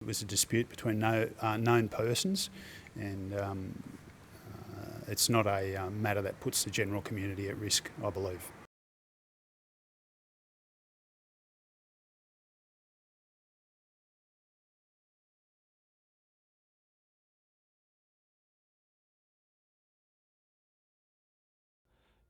It was a dispute between known persons, and it's not a matter that puts the general community at risk, I believe.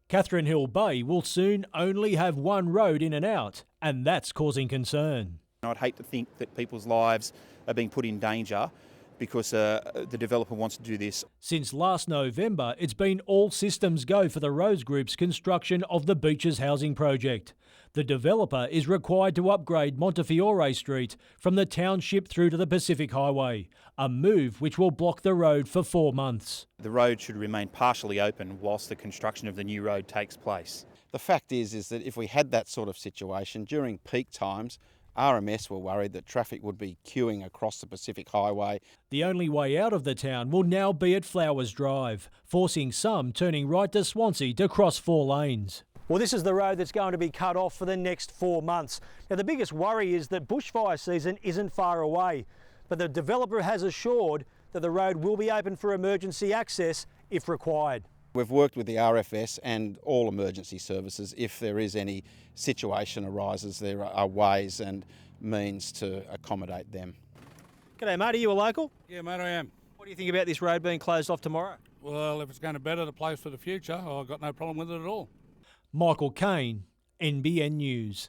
Catherine Hill Bay will soon only have one road in and out, and that's causing concern. I'd hate to think that people's lives are being put in danger because the developer wants to do this. Since last November, it's been all systems go for the Rose Group's construction of the Beaches housing project. The developer is required to upgrade Montefiore Street from the township through to the Pacific Highway, a move which will block the road for 4 months. The road should remain partially open whilst the construction of the new road takes place. The fact is that if we had that sort of situation during peak times, RMS were worried that traffic would be queuing across the Pacific Highway. The only way out of the town will now be at Flowers Drive, forcing some turning right to Swansea to cross 4 lanes. Well, this is the road that's going to be cut off for the next 4 months. Now, the biggest worry is that bushfire season isn't far away, but the developer has assured that the road will be open for emergency access if required. We've worked with the RFS and all emergency services. If there is any situation arises, there are ways and means to accommodate them. G'day, mate. Are you a local? Yeah, mate, I am. What do you think about this road being closed off tomorrow? Well, if it's going to better the place for the future, I've got no problem with it at all. Michael Kane, NBN News.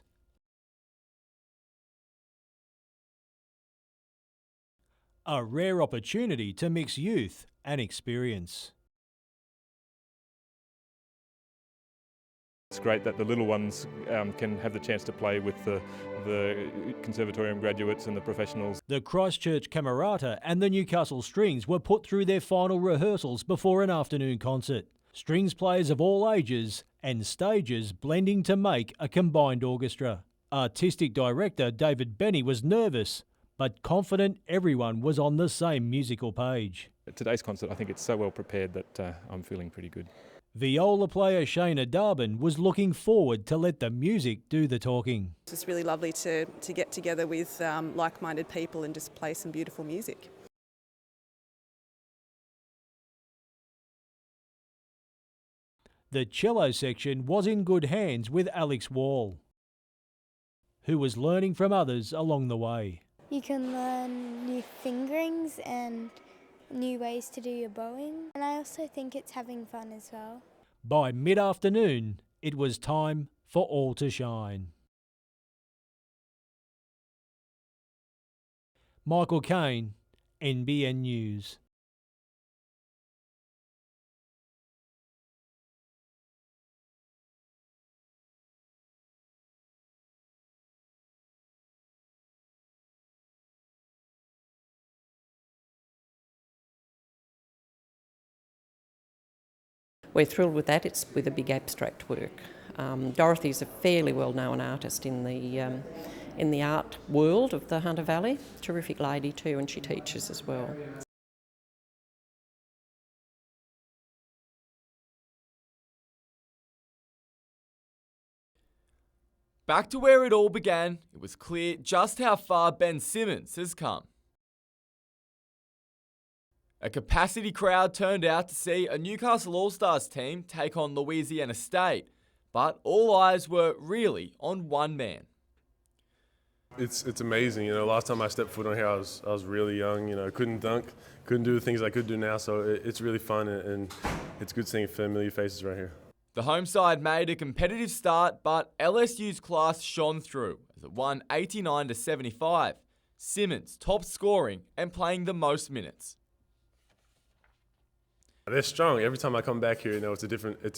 A rare opportunity to mix youth and experience. It's great that the little ones can have the chance to play with the conservatorium graduates and the professionals. The Christchurch Camerata and the Newcastle Strings were put through their final rehearsals before an afternoon concert. Strings players of all ages and stages blending to make a combined orchestra. Artistic director David Benny was nervous, but confident everyone was on the same musical page. At today's concert, I think it's so well prepared that I'm feeling pretty good. Viola player Shayna Darbin was looking forward to let the music do the talking. It's just really lovely to get together with like-minded people and just play some beautiful music. The cello section was in good hands with Alex Wall, who was learning from others along the way. You can learn new fingerings and new ways to do your bowing, and I also think it's having fun as well. By mid-afternoon, it was time for all to shine. Michael Kane, NBN News. We're thrilled with that. It's with a big abstract work. Dorothy's a fairly well-known artist in the art world of the Hunter Valley. Terrific lady too, and she teaches as well. Back to where it all began, it was clear just how far Ben Simmons has come. A capacity crowd turned out to see a Newcastle All-Stars team take on Louisiana State, but all eyes were really on one man. It's amazing, last time I stepped foot on here I was really young, couldn't dunk, couldn't do the things I could do now, so it's really fun and it's good seeing familiar faces right here. The home side made a competitive start, but LSU's class shone through as it won 89-75. Simmons top scoring and playing the most minutes. They're strong. Every time I come back here, it's a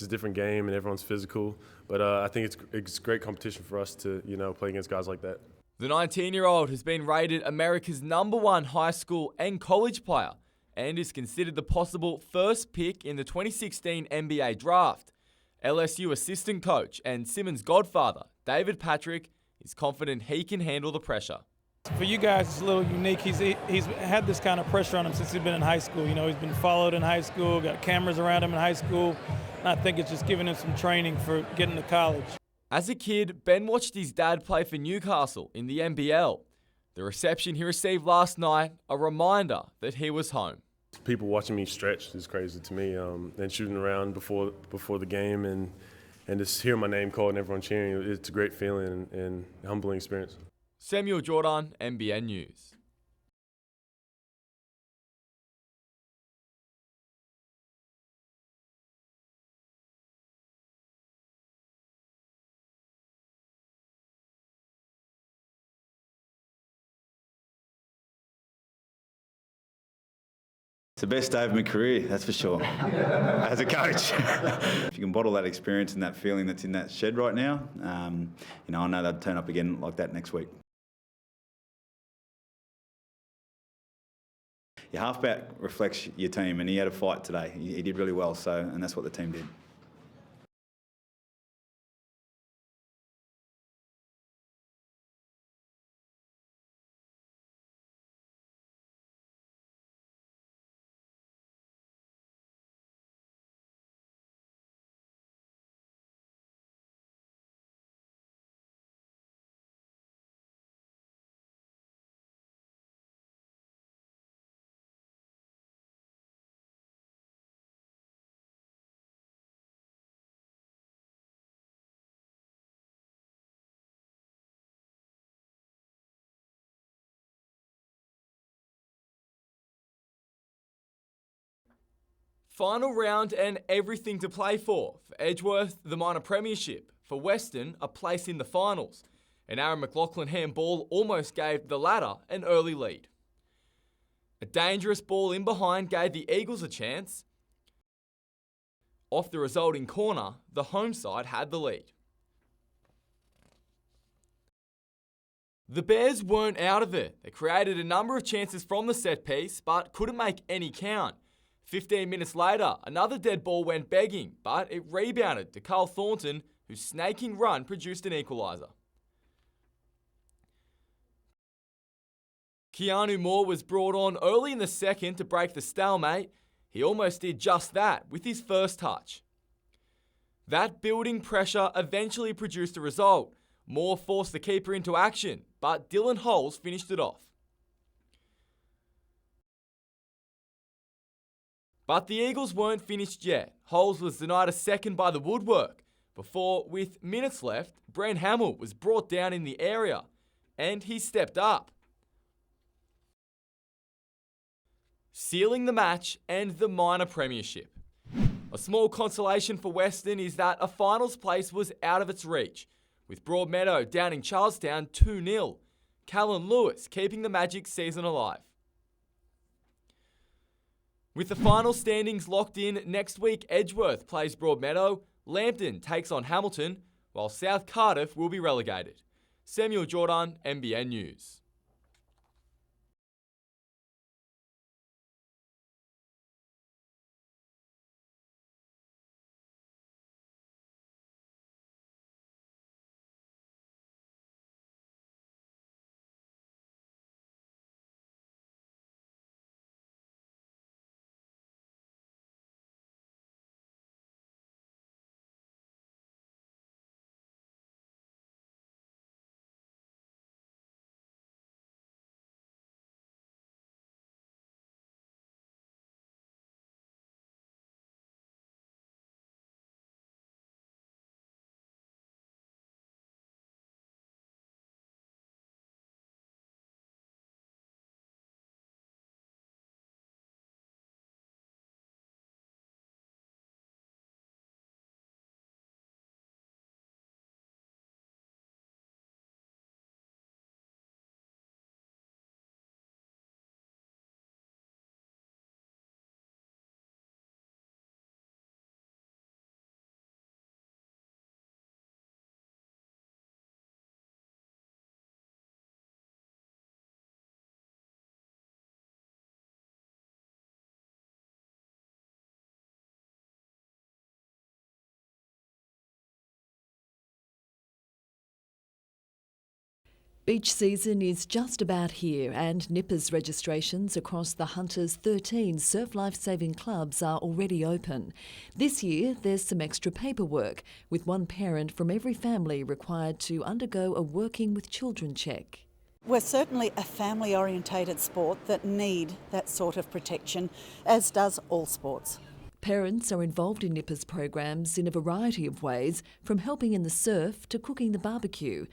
different game and everyone's physical. But I think it's great competition for us to play against guys like that. The 19-year-old has been rated America's #1 high school and college player and is considered the possible first pick in the 2016 NBA draft. LSU assistant coach and Simmons' godfather, David Patrick, is confident he can handle the pressure. For you guys, it's a little unique. He's had this kind of pressure on him since he's been in high school. He's been followed in high school, got cameras around him in high school, and I think it's just giving him some training for getting to college. As a kid, Ben watched his dad play for Newcastle in the NBL. The reception he received last night, a reminder that he was home. People watching me stretch is crazy to me, and shooting around before the game and just hearing my name called and everyone cheering, it's a great feeling and humbling experience. Samuel Jordan, NBN News. It's the best day of my career, that's for sure, as a coach. If you can bottle that experience and that feeling that's in that shed right now, I know they'll turn up again like that next week. Your halfback reflects your team, and he had a fight today. He did really well, and that's what the team did. Final round and everything to play for Edgeworth, the minor premiership. For Western, a place in the finals. And Aaron McLaughlin handball almost gave the latter an early lead. A dangerous ball in behind gave the Eagles a chance. Off the resulting corner, the home side had the lead. The Bears weren't out of it. They created a number of chances from the set piece, but couldn't make any count. 15 minutes later, another dead ball went begging, but it rebounded to Carl Thornton, whose snaking run produced an equaliser. Keanu Moore was brought on early in the second to break the stalemate. He almost did just that with his first touch. That building pressure eventually produced a result. Moore forced the keeper into action, but Dylan Holes finished it off. But the Eagles weren't finished yet. Holes was denied a second by the woodwork before, with minutes left, Brent Hamill was brought down in the area and he stepped up, sealing the match and the minor premiership. A small consolation for Western is that a finals place was out of its reach, with Broadmeadow downing Charlestown 2-0, Callan Lewis keeping the Magic's season alive. With the final standings locked in, next week Edgeworth plays Broadmeadow, Lambton takes on Hamilton, while South Cardiff will be relegated. Samuel Jordan, NBN News. Beach season is just about here and Nippers registrations across the Hunter's 13 surf life-saving clubs are already open. This year there's some extra paperwork, with one parent from every family required to undergo a Working with Children check. We're certainly a family-orientated sport that need that sort of protection, as does all sports. Parents are involved in NIPA's programs in a variety of ways, from helping in the surf to cooking the barbecue.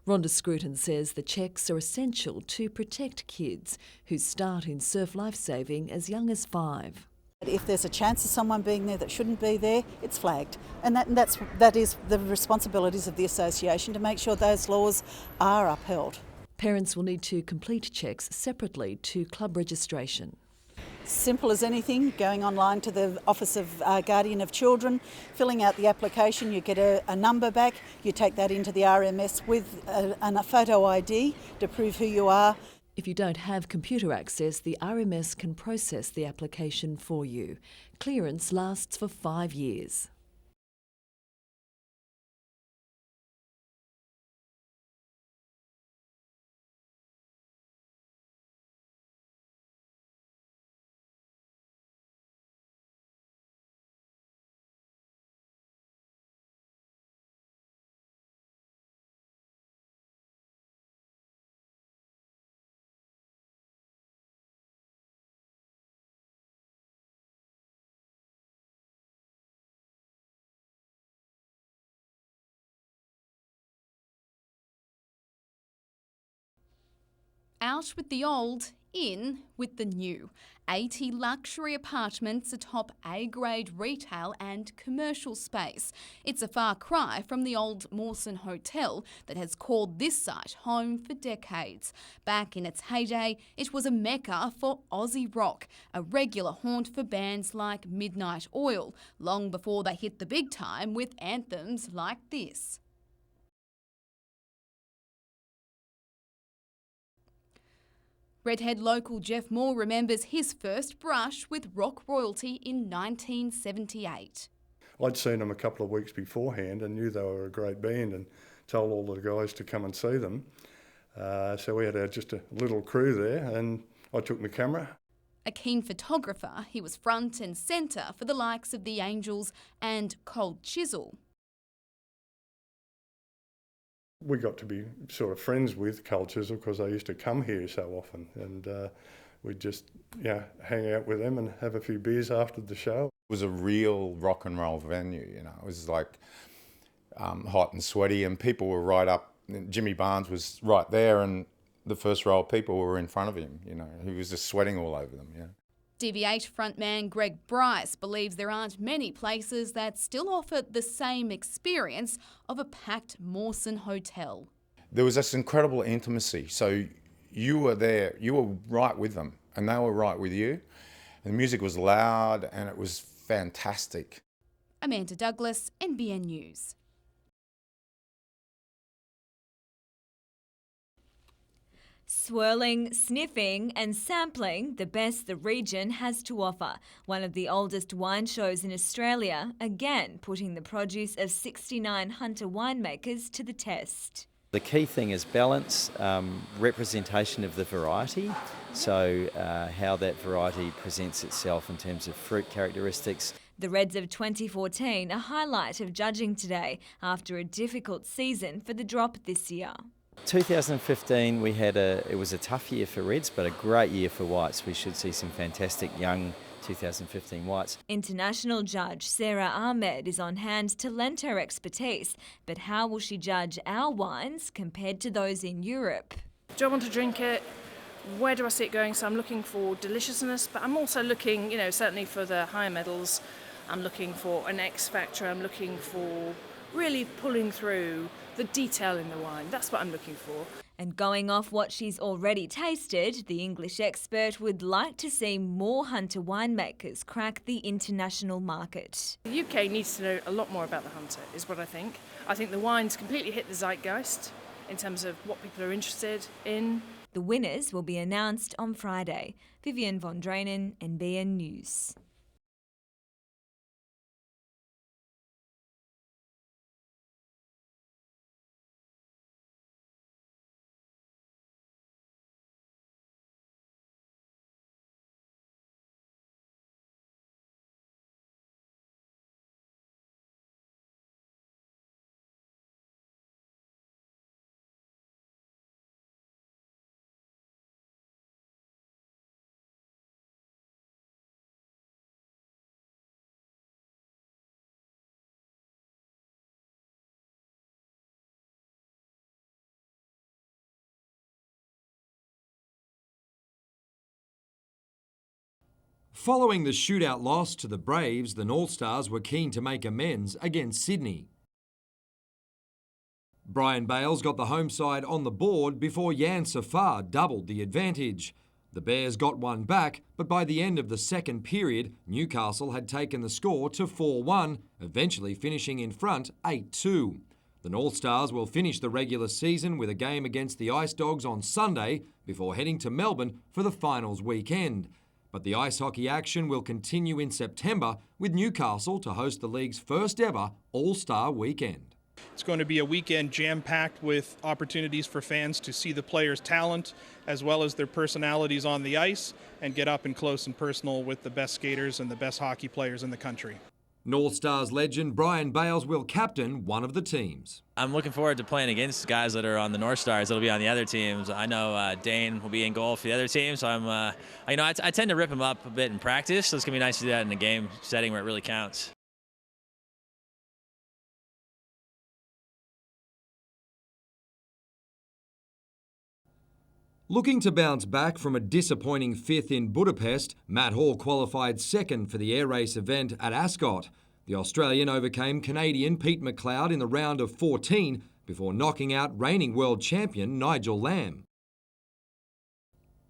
Rhonda Scruton says the checks are essential to protect kids who start in surf lifesaving as young as 5. If there's a chance of someone being there that shouldn't be there, it's flagged. And that is the responsibilities of the association to make sure those laws are upheld. Parents will need to complete checks separately to club registration. Simple as anything, going online to the Office of Guardian of Children, filling out the application, you get a number back, you take that into the RMS with a photo ID to prove who you are. If you don't have computer access, the RMS can process the application for you. Clearance lasts for 5 years. Out with the old, in with the new. 80 luxury apartments atop A-grade retail and commercial space. It's a far cry from the old Mawson Hotel that has called this site home for decades. Back in its heyday, it was a mecca for Aussie rock, a regular haunt for bands like Midnight Oil, long before they hit the big time with anthems like this. Redhead local Jeff Moore remembers his first brush with rock royalty in 1978. I'd seen them a couple of weeks beforehand and knew they were a great band and told all the guys to come and see them. So we had just a little crew there and I took my camera. A keen photographer, he was front and centre for the likes of the Angels and Cold Chisel. We got to be sort of friends with Cold Chisel because they used to come here so often and we'd just hang out with them and have a few beers after the show. It was a real rock and roll venue, you know. It was like hot and sweaty and people were right up. Jimmy Barnes was right there and the first row of people were in front of him, you know. He was just sweating all over them, yeah. DV8 frontman Greg Bryce believes there aren't many places that still offer the same experience of a packed Mawson Hotel. There was this incredible intimacy. So you were there, you were right with them and they were right with you. And the music was loud and it was fantastic. Amanda Douglas, NBN News. Swirling, sniffing and sampling the best the region has to offer. One of the oldest wine shows in Australia, again putting the produce of 69 hunter winemakers to the test. The key thing is balance, representation of the variety, so how that variety presents itself in terms of fruit characteristics. The Reds of 2014, a highlight of judging today after a difficult season for the drop this year. 2015 it was a tough year for Reds but a great year for whites. We should see some fantastic young 2015 whites. International judge Sarah Ahmed is on hand to lend her expertise, but how will she judge our wines compared to those in Europe? Do I want to drink it? Where do I see it going? So I'm looking for deliciousness, but I'm also looking, certainly for the higher medals. I'm looking for an X factor. I'm looking for really pulling through the detail in the wine. That's what I'm looking for. And going off what she's already tasted, the English expert would like to see more hunter winemakers crack the international market. The UK needs to know a lot more about the hunter, is what I think. I think the wines completely hit the zeitgeist in terms of what people are interested in. The winners will be announced on Friday. Vivian von Drainen, NBN News. Following the shootout loss to the Braves, the North Stars were keen to make amends against Sydney. Brian Bales got the home side on the board before Jan Safar doubled the advantage. The Bears got one back, but by the end of the second period, Newcastle had taken the score to 4-1, eventually finishing in front 8-2. The North Stars will finish the regular season with a game against the Ice Dogs on Sunday before heading to Melbourne for the finals weekend. But the ice hockey action will continue in September with Newcastle to host the league's first ever All-Star weekend. It's going to be a weekend jam-packed with opportunities for fans to see the players' talent as well as their personalities on the ice and get up and close and personal with the best skaters and the best hockey players in the country. North Stars legend Brian Bales will captain one of the teams. I'm looking forward to playing against guys that are on the North Stars that'll be on the other teams. I know Dane will be in goal for the other team, so I tend to rip him up a bit in practice, so it's going to be nice to do that in a game setting where it really counts. Looking to bounce back from a disappointing fifth in Budapest, Matt Hall qualified second for the air race event at Ascot. The Australian overcame Canadian Pete McLeod in the round of 14 before knocking out reigning world champion Nigel Lamb.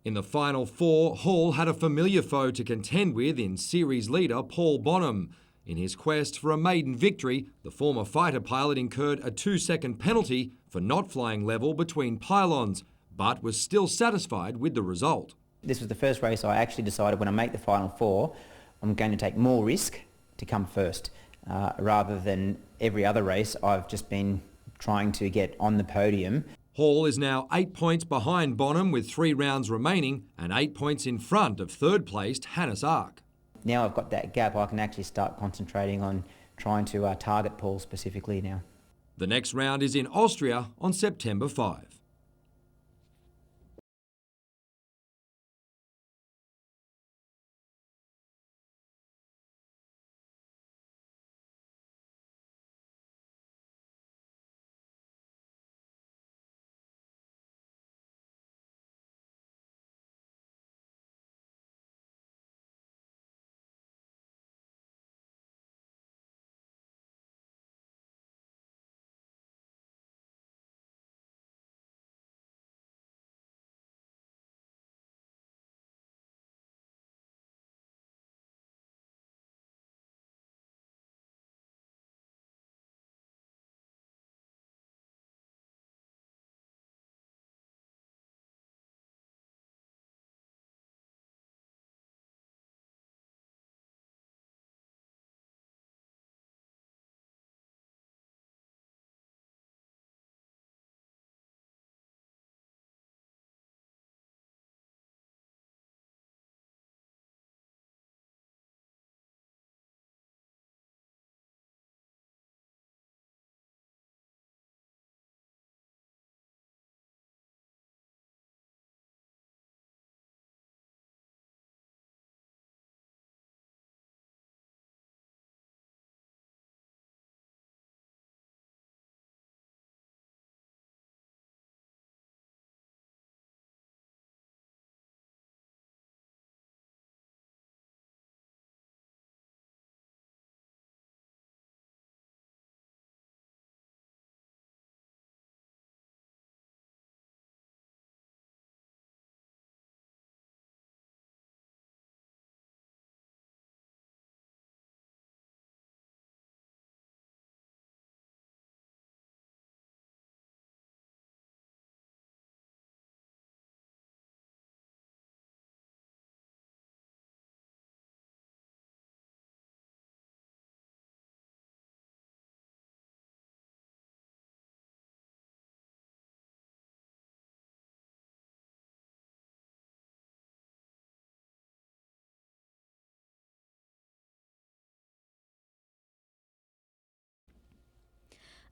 In the final four, Hall had a familiar foe to contend with in series leader Paul Bonham. In his quest for a maiden victory, the former fighter pilot incurred a 2-second penalty for not flying level between pylons, but was still satisfied with the result. This was the first race I actually decided when I make the final four, I'm going to take more risk to come first. Rather than every other race, I've just been trying to get on the podium. Hall is now 8 points behind Bonham with 3 rounds remaining and 8 points in front of third-placed Hannes Ark. Now I've got that gap, I can actually start concentrating on trying to target Paul specifically now. The next round is in Austria on September 5.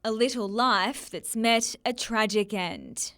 A little life that's met a tragic end.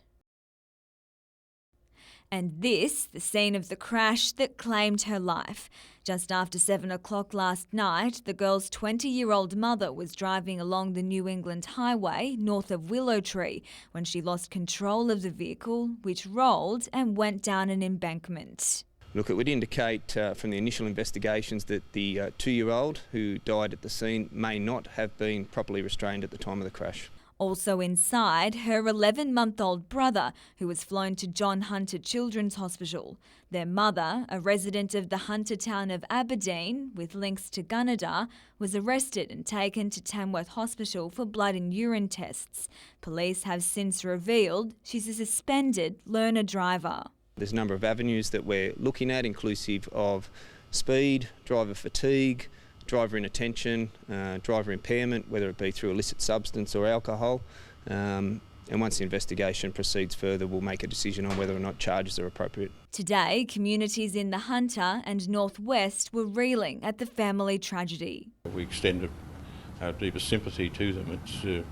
And this, the scene of the crash that claimed her life. Just after 7 o'clock last night, the girl's 20-year-old mother was driving along the New England Highway north of Willow Tree when she lost control of the vehicle, which rolled and went down an embankment. Look, it would indicate from the initial investigations that the 2-year-old who died at the scene may not have been properly restrained at the time of the crash. Also inside, her 11-month-old brother, who was flown to John Hunter Children's Hospital. Their mother, a resident of the Hunter town of Aberdeen, with links to Gunnedah, was arrested and taken to Tamworth Hospital for blood and urine tests. Police have since revealed she's a suspended learner driver. There's a number of avenues that we're looking at, inclusive of speed, driver fatigue, driver inattention, driver impairment, whether it be through illicit substance or alcohol. And once the investigation proceeds further, we'll make a decision on whether or not charges are appropriate. Today, communities in the Hunter and Northwest were reeling at the family tragedy. We extend our deepest sympathy to them. It's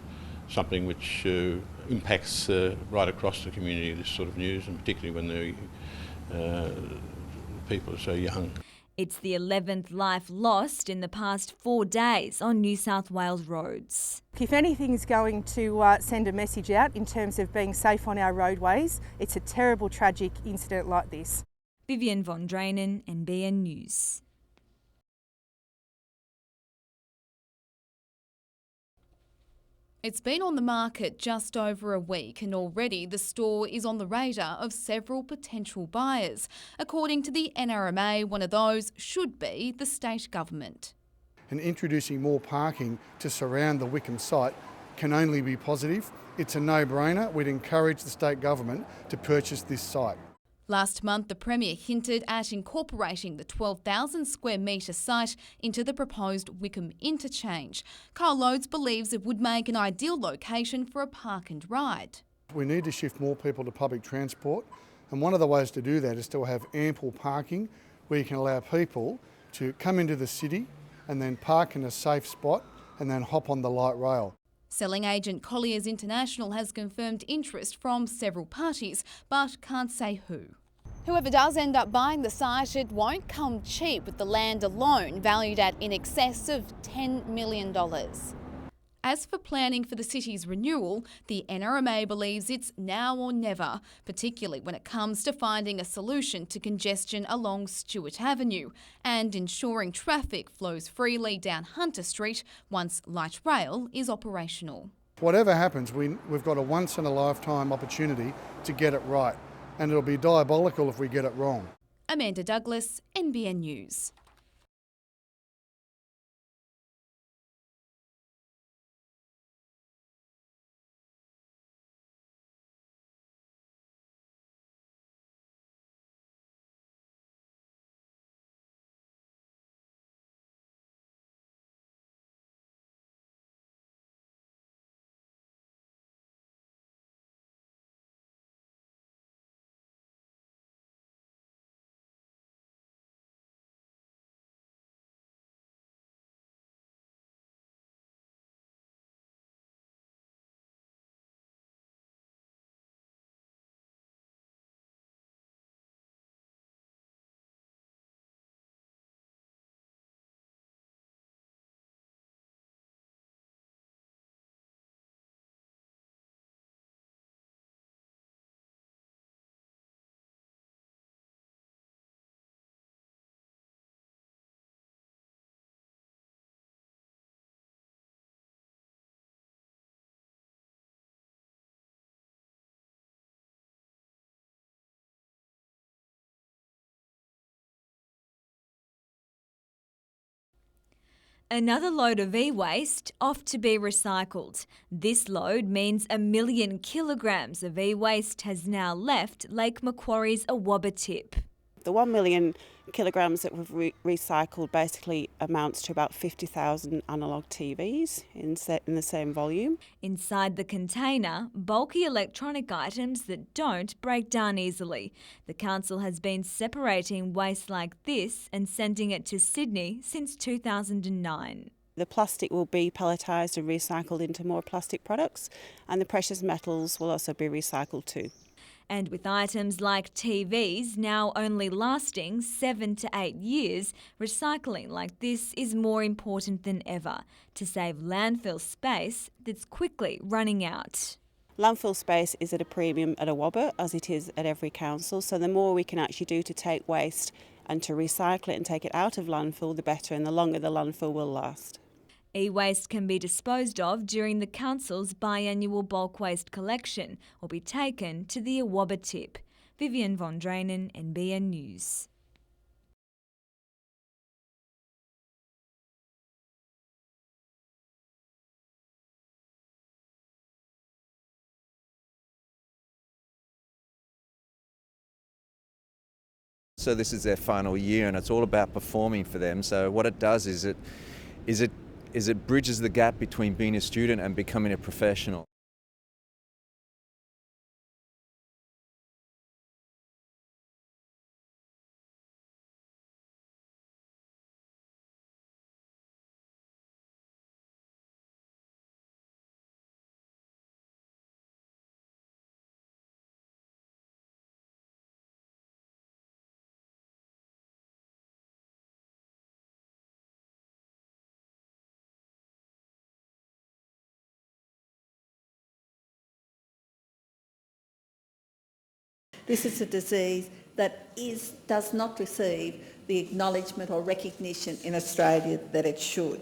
something which impacts right across the community, this sort of news, and particularly when the people are so young. It's the 11th life lost in the past 4 days on New South Wales roads. If anything's going to send a message out in terms of being safe on our roadways, it's a terrible, tragic incident like this. Vivian von Drainen, NBN News. It's been on the market just over a week and already the store is on the radar of several potential buyers. According to the NRMA, one of those should be the state government. And introducing more parking to surround the Wickham site can only be positive. It's a no-brainer. We'd encourage the state government to purchase this site. Last month, the Premier hinted at incorporating the 12,000 square metre site into the proposed Wickham interchange. Carl Loads believes it would make an ideal location for a park and ride. We need to shift more people to public transport, and one of the ways to do that is to have ample parking where you can allow people to come into the city and then park in a safe spot and then hop on the light rail. Selling agent Colliers International has confirmed interest from several parties, but can't say who. Whoever does end up buying the site, it won't come cheap, with the land alone valued at in excess of $10 million. As for planning for the city's renewal, the NRMA believes it's now or never, particularly when it comes to finding a solution to congestion along Stewart Avenue and ensuring traffic flows freely down Hunter Street once light rail is operational. Whatever happens, we've got a once-in-a-lifetime opportunity to get it right, and it'll be diabolical if we get it wrong. Amanda Douglas, NBN News. Another load of e-waste off to be recycled. This load means 1 million kilograms of e-waste has now left Lake Macquarie's Awabba tip. The 1 million kilograms that we've recycled basically amounts to about 50,000 analogue TVs in the same volume. Inside the container, bulky electronic items that don't break down easily. The council has been separating waste like this and sending it to Sydney since 2009. The plastic will be pelletised and recycled into more plastic products, and the precious metals will also be recycled too. And with items like TVs now only lasting 7 to 8 years, recycling like this is more important than ever to save landfill space that's quickly running out. Landfill space is at a premium at Awabba, as it is at every council, so the more we can actually do to take waste and to recycle it and take it out of landfill, the better, and the longer the landfill will last. E-waste can be disposed of during the council's biannual bulk waste collection or be taken to the Awabba tip. Vivian von Drainen, NBN News. So this is their final year and it's all about performing for them. So what it does is it bridges the gap between being a student and becoming a professional. This is a disease that does not receive the acknowledgement or recognition in Australia that it should.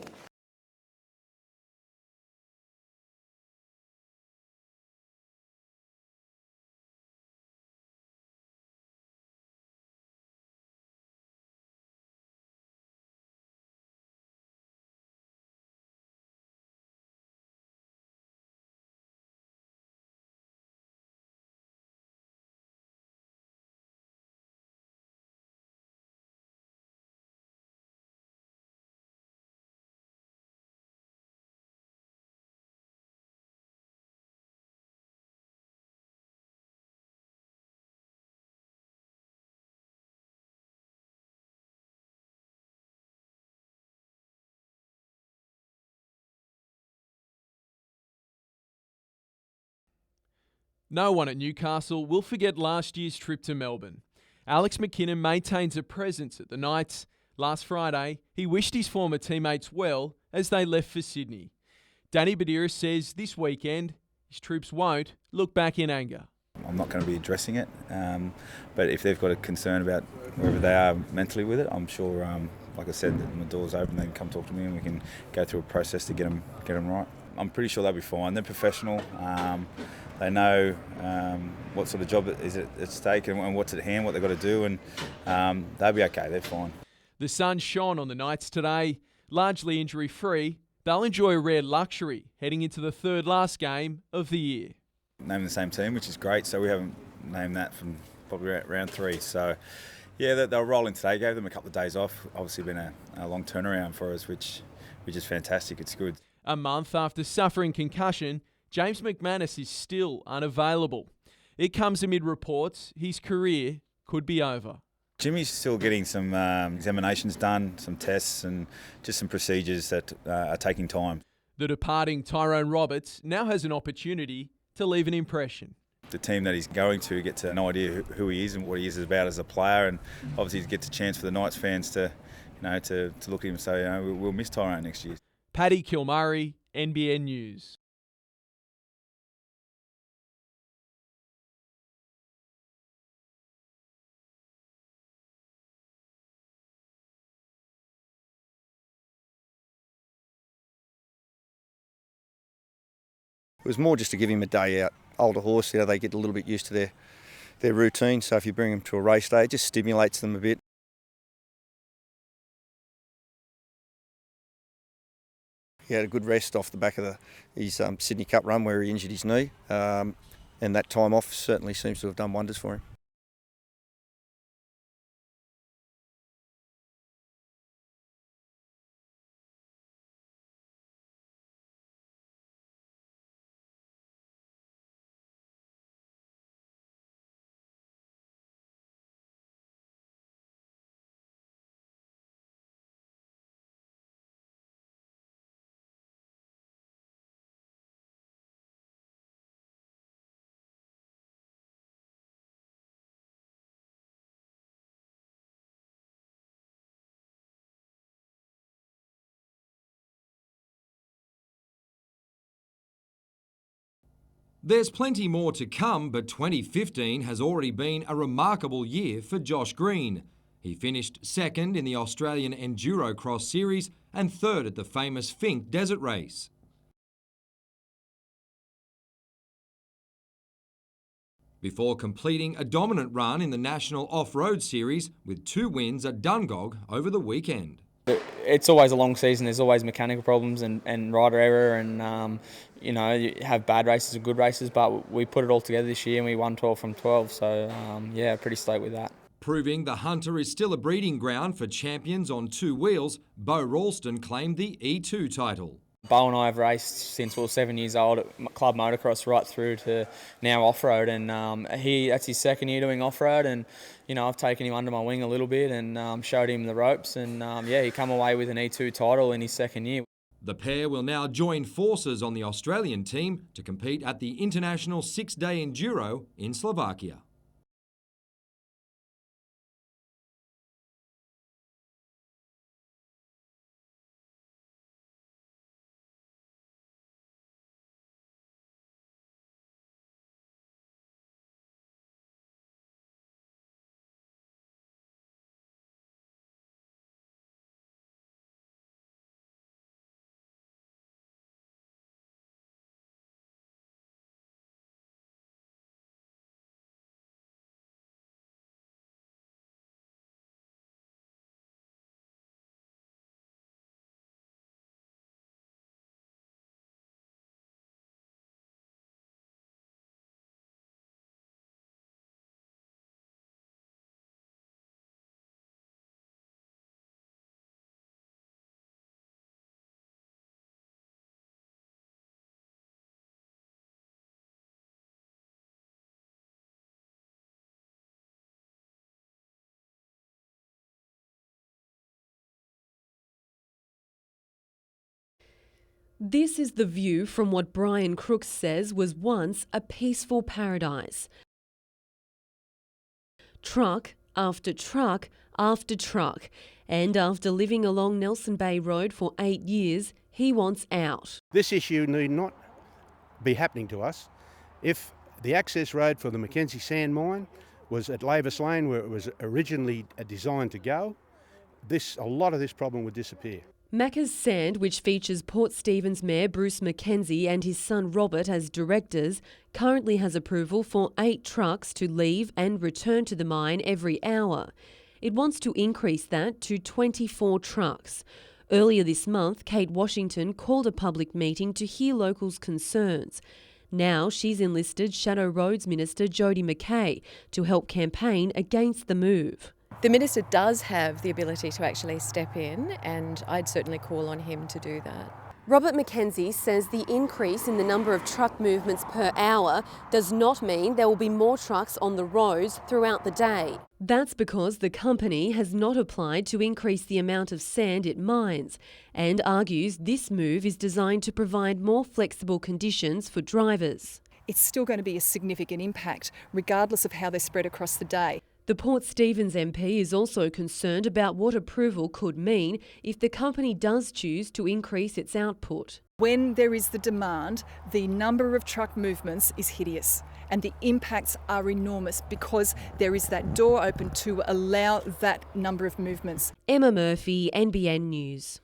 No one at Newcastle will forget last year's trip to Melbourne. Alex McKinnon maintains a presence at the Knights. Last Friday, he wished his former teammates well as they left for Sydney. Danny Badira says this weekend, his troops won't look back in anger. I'm not going to be addressing it, but if they've got a concern about wherever they are mentally with it, I'm sure, like I said, my door's open, they can come talk to me and we can go through a process to get them right. I'm pretty sure they'll be fine. They're professional. They know what sort of job is at stake and what's at hand, what they've got to do, and they'll be okay. They're fine. The sun shone on the Knights today, largely injury-free. They'll enjoy a rare luxury heading into the third last game of the year. Named the same team, which is great, so we haven't named that from probably round 3. So, yeah, they'll roll in today. Gave them a couple of days off. Obviously been a long turnaround for us, which is fantastic. It's good. A month after suffering concussion, James McManus is still unavailable. It comes amid reports his career could be over. Jimmy's still getting some examinations done, some tests and just some procedures that are taking time. The departing Tyrone Roberts now has an opportunity to leave an impression. The team that he's going to gets an idea who he is and what he is about as a player, and obviously gets a chance for the Knights fans to look at him and say, we'll miss Tyrone next year. Paddy Kilmurray, NBN News. It was more just to give him a day out. Older horse, they get a little bit used to their routine, so if you bring them to a race day, it just stimulates them a bit. He had a good rest off the back of his Sydney Cup run where he injured his knee, and that time off certainly seems to have done wonders for him. There's plenty more to come, but 2015 has already been a remarkable year for Josh Green. He finished second in the Australian Enduro Cross Series and third at the famous Finke Desert Race. Before completing a dominant run in the National Off-Road Series with 2 wins at Dungog over the weekend. It's always a long season. There's always mechanical problems and rider error, and you have bad races and good races. But we put it all together this year and we won 12 from 12. So yeah, pretty stoked with that. Proving the Hunter is still a breeding ground for champions on 2 wheels, Bo Ralston claimed the E2 title. Bo and I have raced since we were 7 years old at club motocross right through to now off-road, and that's his second year doing off-road, and I've taken him under my wing a little bit and showed him the ropes, and yeah, he come away with an E2 title in his second year. The pair will now join forces on the Australian team to compete at the International 6-Day Enduro in Slovakia. This is the view from what Brian Crooks says was once a peaceful paradise. Truck after truck after truck, and after living along Nelson Bay Road for 8 years, he wants out. This issue need not be happening to us. If the access road for the Mackenzie Sand Mine was at Lavis Lane, where it was originally designed to go, a lot of this problem would disappear. Macca's Sand, which features Port Stephens Mayor Bruce Mackenzie and his son Robert as directors, currently has approval for 8 trucks to leave and return to the mine every hour. It wants to increase that to 24 trucks. Earlier this month, Kate Washington called a public meeting to hear locals' concerns. Now she's enlisted Shadow Roads Minister Jody McKay to help campaign against the move. The Minister does have the ability to actually step in, and I'd certainly call on him to do that. Robert Mackenzie says the increase in the number of truck movements per hour does not mean there will be more trucks on the roads throughout the day. That's because the company has not applied to increase the amount of sand it mines, and argues this move is designed to provide more flexible conditions for drivers. It's still going to be a significant impact, regardless of how they're spread across the day. The Port Stephens MP is also concerned about what approval could mean if the company does choose to increase its output. When there is the demand, the number of truck movements is hideous, and the impacts are enormous because there is that door open to allow that number of movements. Emma Murphy, NBN News.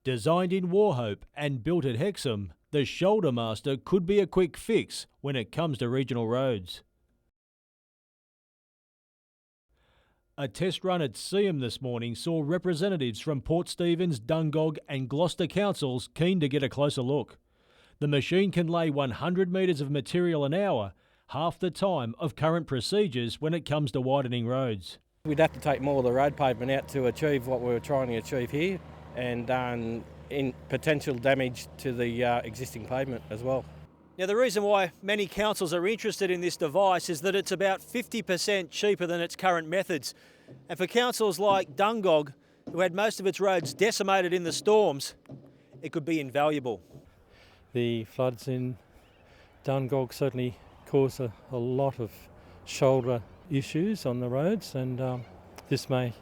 Designed in Wauchope and built at Hexham, the Shoulder Master could be a quick fix when it comes to regional roads. A test run at Seaham this morning saw representatives from Port Stephens, Dungog and Gloucester councils keen to get a closer look. The machine can lay 100 metres of material an hour, half the time of current procedures when it comes to widening roads. We'd have to take more of the road pavement out to achieve what we were trying to achieve here, and in potential damage to the existing pavement as well. Now, the reason why many councils are interested in this device is that it's about 50% cheaper than its current methods. And for councils like Dungog, who had most of its roads decimated in the storms, it could be invaluable. The floods in Dungog certainly caused a lot of shoulder issues on the roads, and this may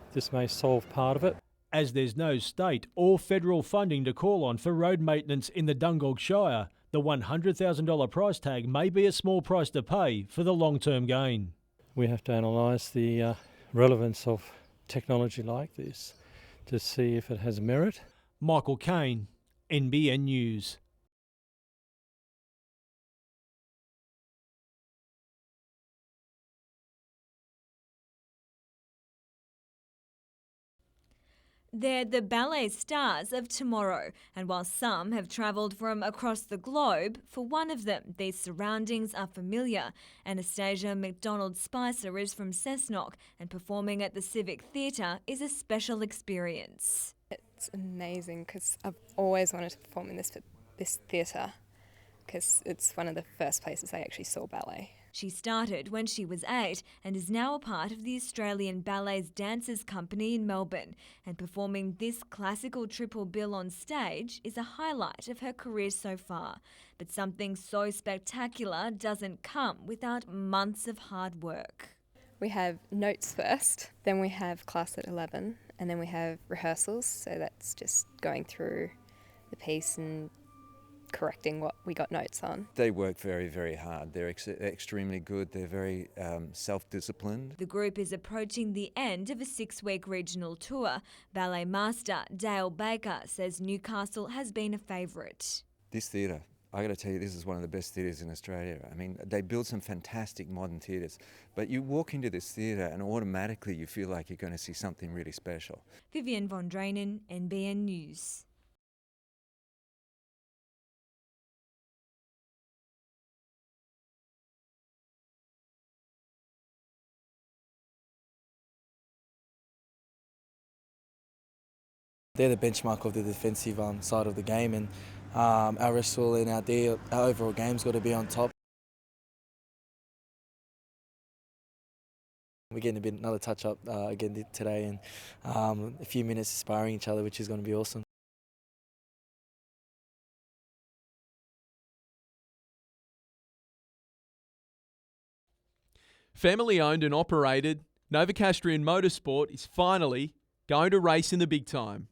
solve part of it. As there's no state or federal funding to call on for road maintenance in the Dungog Shire, the $100,000 price tag may be a small price to pay for the long-term gain. We have to analyse the relevance of technology like this to see if it has merit. Michael Kane, NBN News. They're the ballet stars of tomorrow, and while some have travelled from across the globe, for one of them, these surroundings are familiar. Anastasia McDonald-Spicer is from Cessnock, and performing at the Civic Theatre is a special experience. It's amazing because I've always wanted to perform in this theatre because it's one of the first places I actually saw ballet. She started when she was 8 and is now a part of the Australian Ballet's Dancers Company in Melbourne. And performing this classical triple bill on stage is a highlight of her career so far. But something so spectacular doesn't come without months of hard work. We have notes first, then we have class at 11, and then we have rehearsals. So that's just going through the piece and correcting what we got notes on. They work very, very hard. They're extremely good. They're very self-disciplined. The group is approaching the end of a 6-week regional tour. Ballet master Dale Baker says Newcastle has been a favourite. This theatre, I got to tell you, this is one of the best theatres in Australia. I mean, they build some fantastic modern theatres, but you walk into this theatre and automatically you feel like you're going to see something really special. Vivian von Drainen, NBN News. They're the benchmark of the defensive side of the game, and our wrestle and our overall game's got to be on top. We're getting another touch up again today, and a few minutes sparring each other, which is going to be awesome. Family owned and operated, Novocastrian Motorsport is finally going to race in the big time.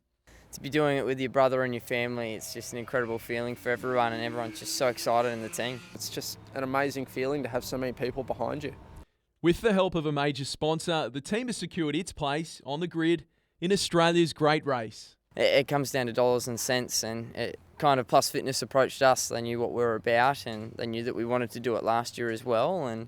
To be doing it with your brother and your family, it's just an incredible feeling for everyone, and everyone's just so excited in the team. It's just an amazing feeling to have so many people behind you. With the help of a major sponsor, the team has secured its place on the grid in Australia's great race. It comes down to dollars and cents, and it kind of Plus Fitness approached us. They knew what we were about, and they knew that we wanted to do it last year as well, and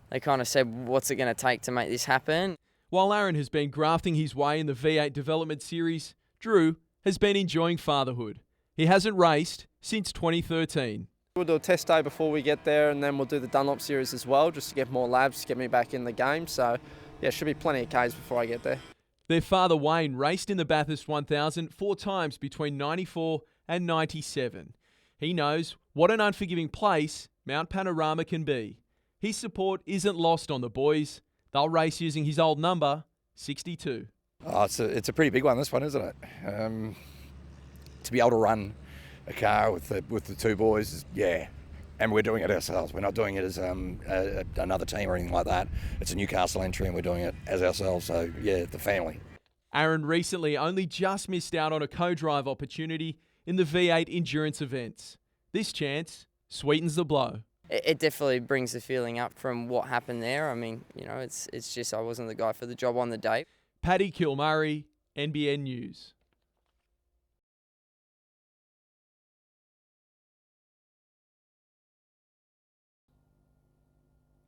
they kind of said, what's it going to take to make this happen? While Aaron has been grafting his way in the V8 Development Series, Drew has been enjoying fatherhood. He hasn't raced since 2013. We'll do a test day before we get there, and then we'll do the Dunlop Series as well, just to get more laps, to get me back in the game. So, yeah, should be plenty of Ks before I get there. Their father Wayne raced in the Bathurst 1000 4 times between 94 and 97. He knows what an unforgiving place Mount Panorama can be. His support isn't lost on the boys. They'll race using his old number, 62. Oh, it's a pretty big one, this one, isn't it? To be able to run a car with the two boys, yeah. And we're doing it ourselves. We're not doing it as another team or anything like that. It's a Newcastle entry and we're doing it as ourselves. So, yeah, the family. Aaron recently only just missed out on a co-drive opportunity in the V8 endurance events. This chance sweetens the blow. It definitely brings the feeling up from what happened there. I mean, you know, it's just I wasn't the guy for the job on the day. Paddy Kilmurray, NBN News.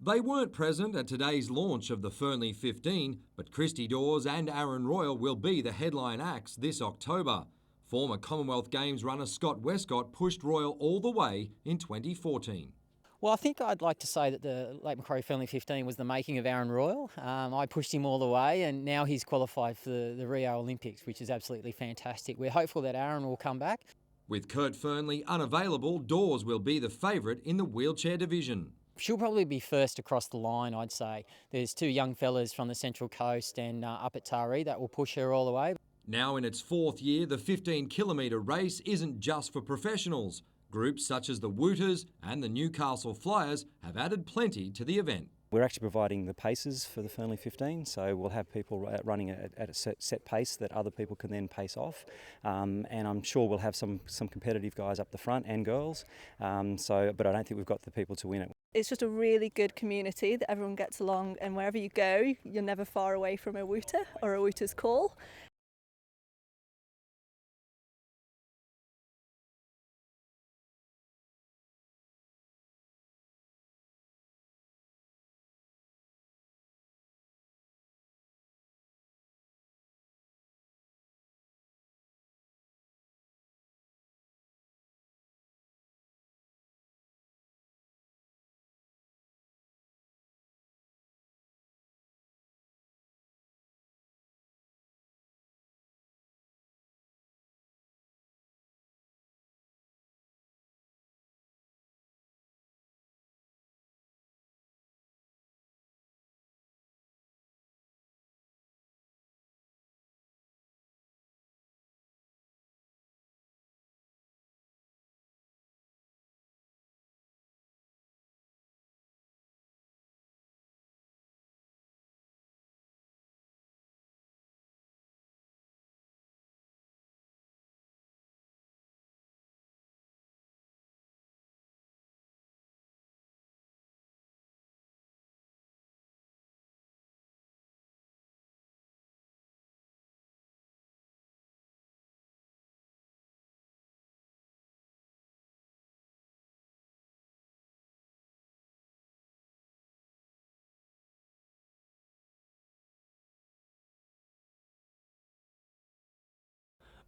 They weren't present at today's launch of the Fernley 15, but Christy Dawes and Aaron Royal will be the headline acts this October. Former Commonwealth Games runner Scott Westcott pushed Royal all the way in 2014. Well, I think I'd like to say that the Lake Macquarie Fernley 15 was the making of Aaron Royal. I pushed him all the way, and now he's qualified for the Rio Olympics, which is absolutely fantastic. We're hopeful that Aaron will come back. With Kurt Fernley unavailable, Dawes will be the favourite in the wheelchair division. She'll probably be first across the line, I'd say. There's two young fellas from the Central Coast and up at Taree that will push her all the way. Now in its fourth year, the 15-kilometre race isn't just for professionals. Groups such as the Wooters and the Newcastle Flyers have added plenty to the event. We're actually providing the paces for the Fernley 15, so we'll have people running at a set pace that other people can then pace off, and I'm sure we'll have some competitive guys up the front and girls, but I don't think we've got the people to win it. It's just a really good community that everyone gets along, and wherever you go, you're never far away from a Wooter or a Wooter's call.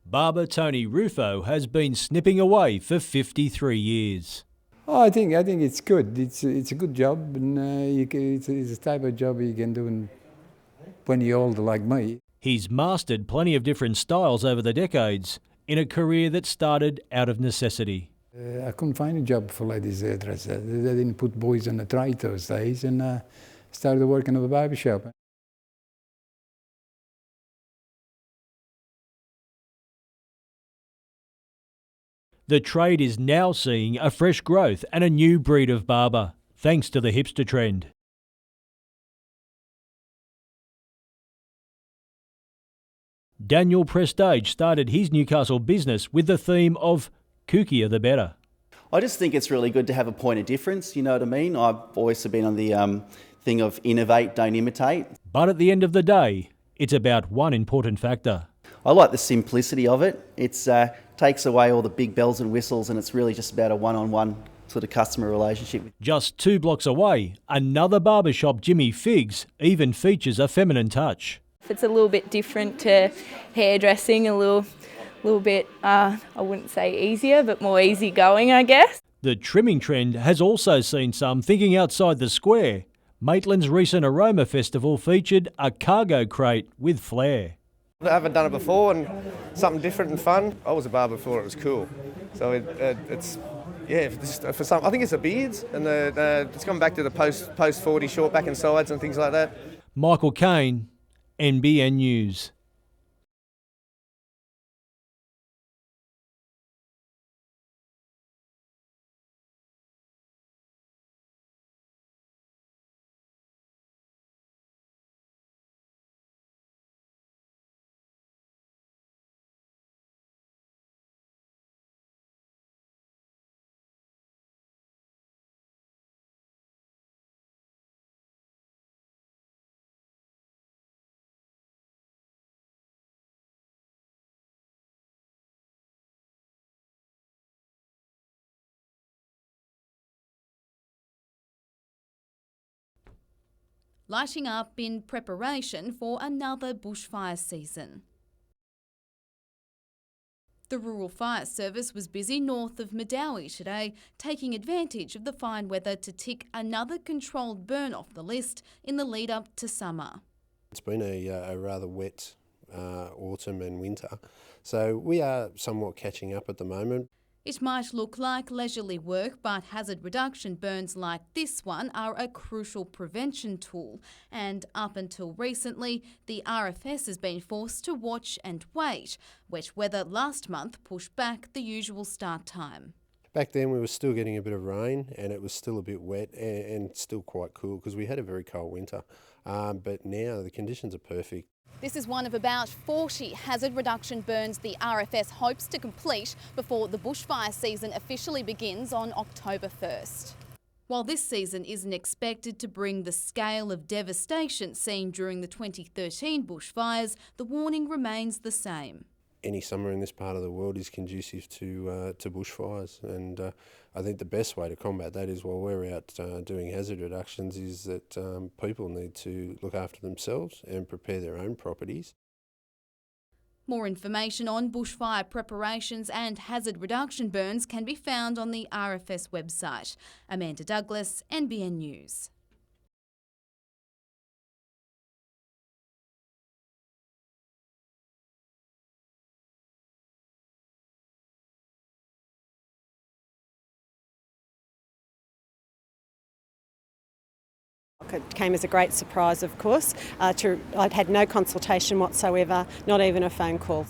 Barber Tony Rufo has been snipping away for 53 years. Oh, I think it's good. It's a good job, and it's a type of job you can do when you're older like me. He's mastered plenty of different styles over the decades in a career that started out of necessity. I couldn't find a job for ladies hairdresser. They didn't put boys on the trade those days, and started working at a barber shop. The trade is now seeing a fresh growth and a new breed of barber, thanks to the hipster trend. Daniel Prestage started his Newcastle business with the theme of kookier the better. I just think it's really good to have a point of difference, you know what I mean? I've always been on the thing of innovate, don't imitate. But at the end of the day, it's about one important factor. I like the simplicity of it. It takes away all the big bells and whistles, and it's really just about a one-on-one sort of customer relationship. Just 2 blocks away, another barbershop, Jimmy Figs, even features a feminine touch. It's a little bit different to hairdressing, a little bit, I wouldn't say easier, but more easygoing, I guess. The trimming trend has also seen some thinking outside the square. Maitland's recent Aroma Festival featured a cargo crate with flair. I haven't done it before, and something different and fun. I was a barber before; it was cool. So it's for some. I think it's the beards, and it's gone back to the post 40 short back and sides and things like that. Michael Kane, NBN News. lighting up in preparation for another bushfire season. The Rural Fire Service was busy north of Medowie today, taking advantage of the fine weather to tick another controlled burn off the list in the lead up to summer. It's been a rather wet autumn and winter, so we are somewhat catching up at the moment. It might look like leisurely work, but hazard reduction burns like this one are a crucial prevention tool. And up until recently, the RFS has been forced to watch and wait. Wet weather last month pushed back the usual start time. Back then we were still getting a bit of rain and it was still a bit wet and still quite cool because we had a very cold winter. But now the conditions are perfect. This is one of about 40 hazard reduction burns the RFS hopes to complete before the bushfire season officially begins on October 1st. While this season isn't expected to bring the scale of devastation seen during the 2013 bushfires, the warning remains the same. Any summer in this part of the world is conducive to bushfires, and I think the best way to combat that is while we're out doing hazard reductions is that people need to look after themselves and prepare their own properties. More information on bushfire preparations and hazard reduction burns can be found on the RFS website. Amanda Douglas, NBN News. It came as a great surprise, of course. I'd had no consultation whatsoever, not even a phone call.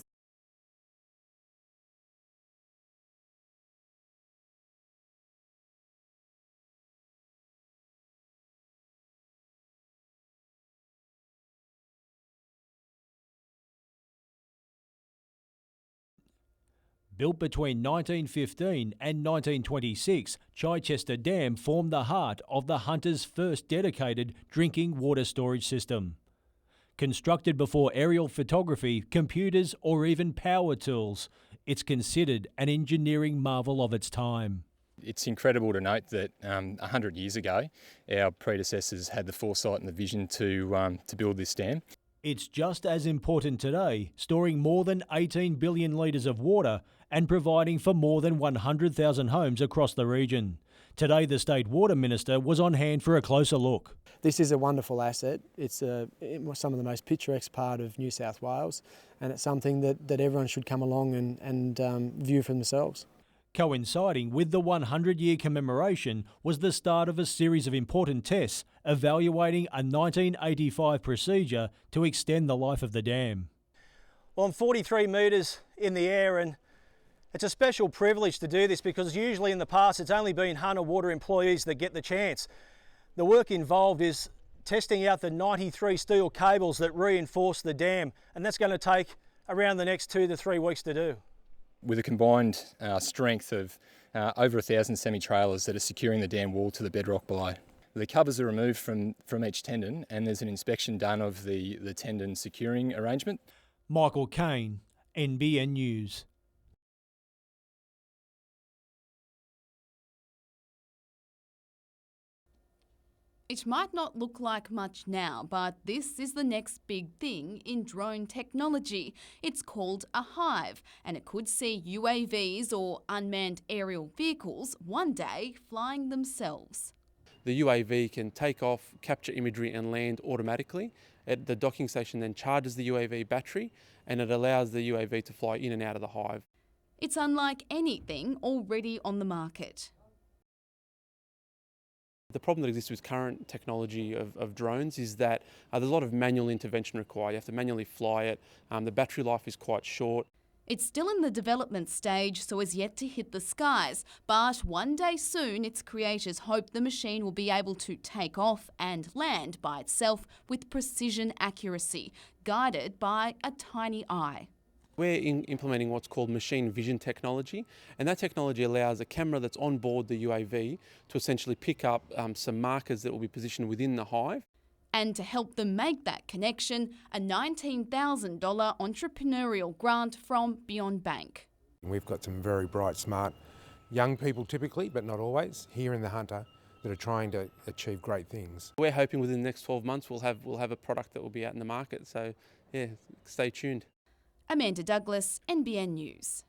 Built between 1915 and 1926, Chichester Dam formed the heart of the Hunter's first dedicated drinking water storage system. Constructed before aerial photography, computers or even power tools, it's considered an engineering marvel of its time. It's incredible to note that 100 years ago, our predecessors had the foresight and the vision to build this dam. It's just as important today, storing more than 18 billion litres of water and providing for more than 100,000 homes across the region. Today, the State Water Minister was on hand for a closer look. This is a wonderful asset. It's some of the most picturesque part of New South Wales, and it's something that everyone should come along and view for themselves. Coinciding with the 100-year commemoration was the start of a series of important tests evaluating a 1985 procedure to extend the life of the dam. Well, I'm 43 metres in the air, and it's a special privilege to do this because usually in the past it's only been Hunter Water employees that get the chance. The work involved is testing out the 93 steel cables that reinforce the dam, and that's going to take around the next 2 to 3 weeks to do. With a combined strength of over 1,000 semi-trailers that are securing the dam wall to the bedrock below. The covers are removed from each tendon and there's an inspection done of the tendon securing arrangement. Michael Kane, NBN News. It might not look like much now, but this is the next big thing in drone technology. It's called a hive, and it could see UAVs or unmanned aerial vehicles one day flying themselves. The UAV can take off, capture imagery and land automatically. The docking station then charges the UAV battery and it allows the UAV to fly in and out of the hive. It's unlike anything already on the market. The problem that exists with current technology of drones is that there's a lot of manual intervention required. You have to manually fly it. The battery life is quite short. It's still in the development stage, so is yet to hit the skies. But one day soon, its creators hope the machine will be able to take off and land by itself with precision accuracy, guided by a tiny eye. We're implementing what's called machine vision technology, and that technology allows a camera that's on board the UAV to essentially pick up some markers that will be positioned within the hive. And to help them make that connection, a $19,000 entrepreneurial grant from Beyond Bank. We've got some very bright, smart young people typically, but not always, here in the Hunter that are trying to achieve great things. We're hoping within the next 12 months we'll have a product that will be out in the market. So yeah, stay tuned. Amanda Douglas, NBN News.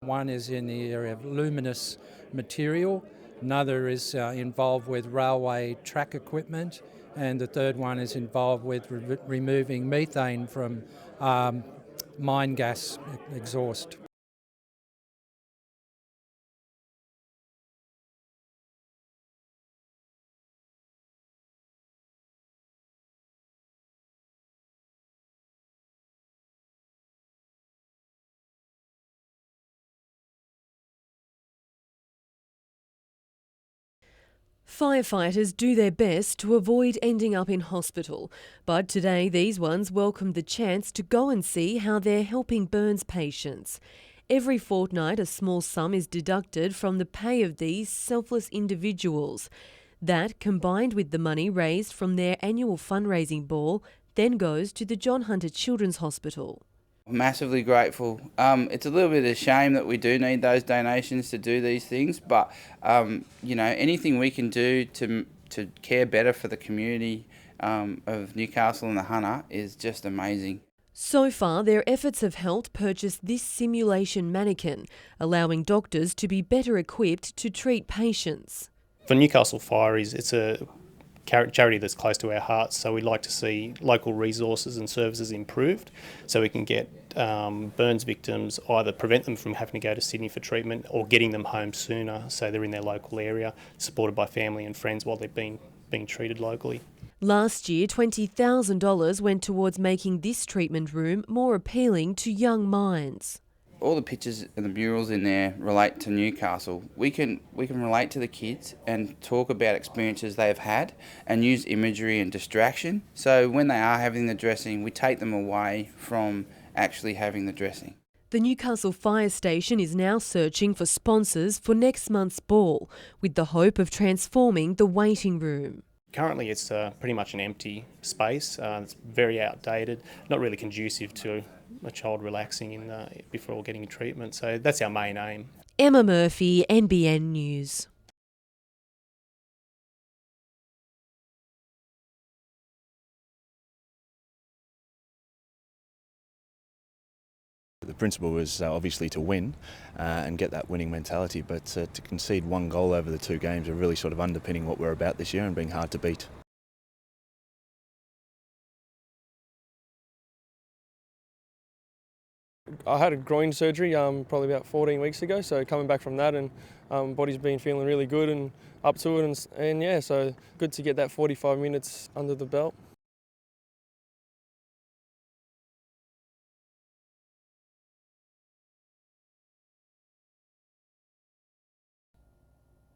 One is in the area of luminous material, another is involved with railway track equipment, and the third one is involved with removing methane from mine gas exhaust. Firefighters do their best to avoid ending up in hospital, but today these ones welcomed the chance to go and see how they're helping burns patients. Every fortnight a small sum is deducted from the pay of these selfless individuals. That, combined with the money raised from their annual fundraising ball, then goes to the John Hunter Children's Hospital. Massively grateful. It's a little bit of a shame that we do need those donations to do these things, but you know, anything we can do to care better for the community of Newcastle and the Hunter is just amazing. So far, their efforts have helped purchase this simulation mannequin, allowing doctors to be better equipped to treat patients. For Newcastle Fire, it's a charity that's close to our hearts, so we'd like to see local resources and services improved so we can get burns victims, either prevent them from having to go to Sydney for treatment or getting them home sooner so they're in their local area, supported by family and friends while they're being treated locally. Last year, $20,000 went towards making this treatment room more appealing to young minds. All the pictures and the murals in there relate to Newcastle. We can relate to the kids and talk about experiences they've had and use imagery and distraction. So when they are having the dressing, we take them away from actually having the dressing. The Newcastle Fire Station is now searching for sponsors for next month's ball, with the hope of transforming the waiting room. Currently it's pretty much an empty space. It's very outdated, not really conducive to a child relaxing before getting treatment. So that's our main aim. Emma Murphy, NBN News. The principle was obviously to win and get that winning mentality, but to concede one goal over the two games are really sort of underpinning what we're about this year and being hard to beat. I had a groin surgery probably about 14 weeks ago, so coming back from that and body's been feeling really good and up to it, and yeah, so good to get that 45 minutes under the belt.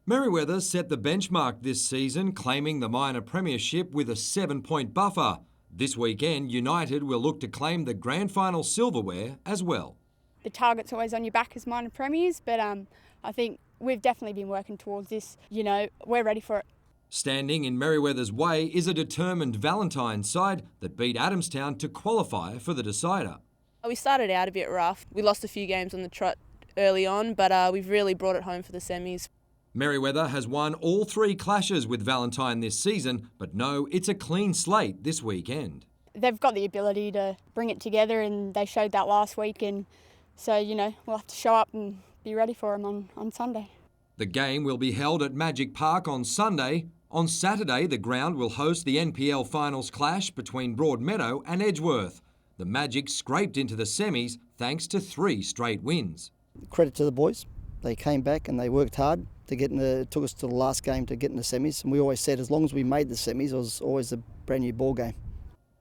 Merewether set the benchmark this season, claiming the minor premiership with a 7-point buffer. This weekend, United will look to claim the grand final silverware as well. The target's always on your back as minor premiers, but I think we've definitely been working towards this. You know, we're ready for it. Standing in Merewether's way is a determined Valentine side that beat Adamstown to qualify for the decider. We started out a bit rough. We lost a few games on the trot early on, but we've really brought it home for the semis. Merewether has won all 3 clashes with Valentine this season, but no, it's a clean slate this weekend. They've got the ability to bring it together, and they showed that last week, and so, you know, we'll have to show up and be ready for them on Sunday. The game will be held at Magic Park on Sunday. On Saturday, the ground will host the NPL finals clash between Broadmeadow and Edgeworth. The Magic scraped into the semis thanks to 3 straight wins. Credit to the boys. They came back and they worked hard to get in it took us to the last game to get in the semis, and we always said as long as we made the semis, it was always a brand new ball game.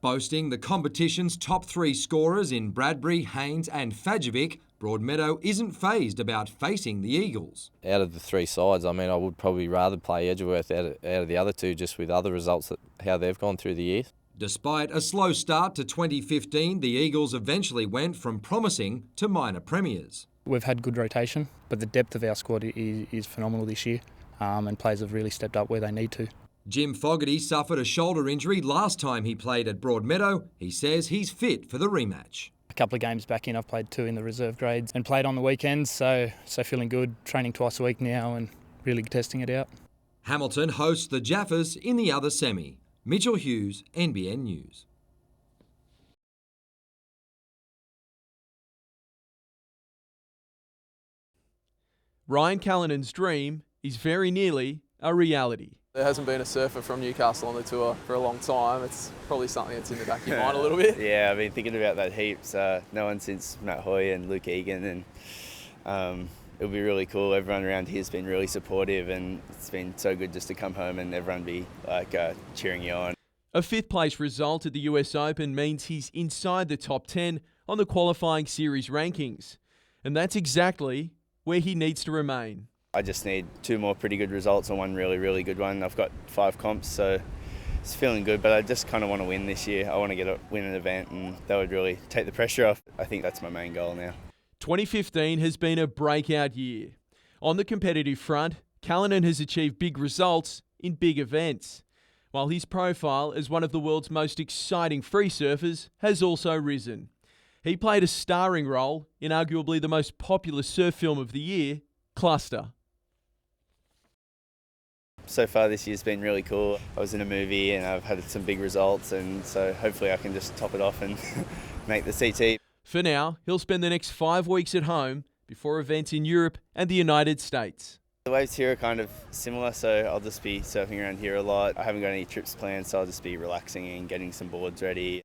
Boasting the competition's top 3 scorers in Bradbury, Haynes and Fajovic, Broadmeadow isn't fazed about facing the Eagles. Out of the 3 sides, I mean, I would probably rather play Edgeworth out of the other 2, just with other results, how they've gone through the year. Despite a slow start to 2015, the Eagles eventually went from promising to minor premiers. We've had good rotation, but the depth of our squad is phenomenal this year, and players have really stepped up where they need to. Jim Fogarty suffered a shoulder injury last time he played at Broadmeadow. He says he's fit for the rematch. A couple of games back in, I've played 2 in the reserve grades and played on the weekends, so feeling good, training twice a week now and really testing it out. Hamilton hosts the Jaffas in the other semi. Mitchell Hughes, NBN News. Ryan Callinan's dream is very nearly a reality. There hasn't been a surfer from Newcastle on the tour for a long time. It's probably something that's in the back of your mind a little bit. Yeah, I've been thinking about that heaps. No one since Matt Hoy and Luke Egan, and it'll be really cool. Everyone around here has been really supportive, and it's been so good just to come home and everyone be cheering you on. A 5th place result at the US Open means he's inside the top 10 on the qualifying series rankings, and that's exactly where he needs to remain. I just need 2 more pretty good results and 1 really, really good one. I've got 5 comps, so it's feeling good, but I just kind of want to win this year. I want to win an event, and that would really take the pressure off. I think that's my main goal now. 2015 has been a breakout year. On the competitive front, Callinan has achieved big results in big events, while his profile as one of the world's most exciting free surfers has also risen. He played a starring role in arguably the most popular surf film of the year, Cluster. So far this year's been really cool. I was in a movie and I've had some big results, and so hopefully I can just top it off and make the CT. For now, he'll spend the next 5 weeks at home before events in Europe and the United States. The waves here are kind of similar, so I'll just be surfing around here a lot. I haven't got any trips planned, so I'll just be relaxing and getting some boards ready.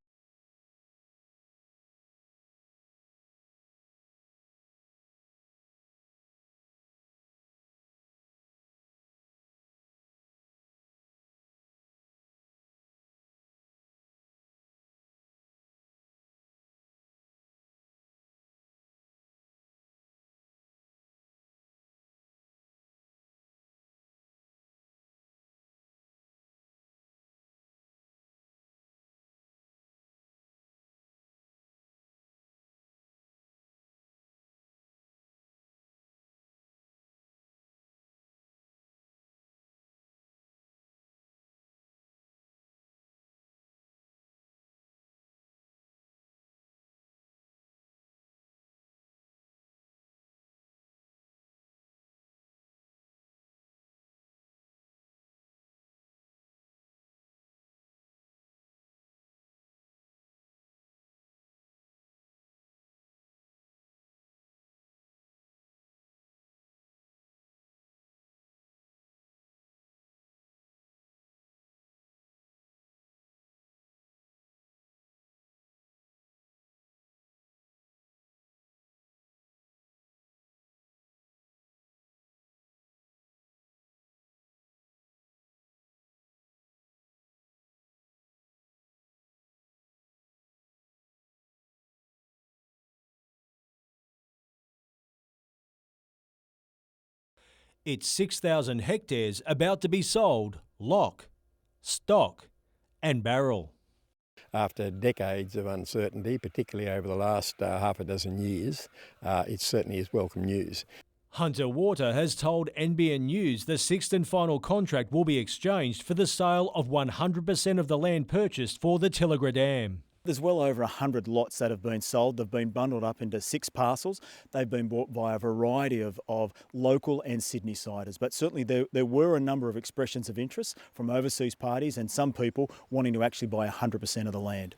It's 6,000 hectares about to be sold, lock, stock and barrel. After decades of uncertainty, particularly over the last half a dozen years, it certainly is welcome news. Hunter Water has told NBN News the 6th and final contract will be exchanged for the sale of 100% of the land purchased for the Telegra Dam. There's well over 100 lots that have been sold. They've been bundled up into 6 parcels. They've been bought by a variety of local and Sydney siders. But certainly there were a number of expressions of interest from overseas parties and some people wanting to actually buy 100% of the land.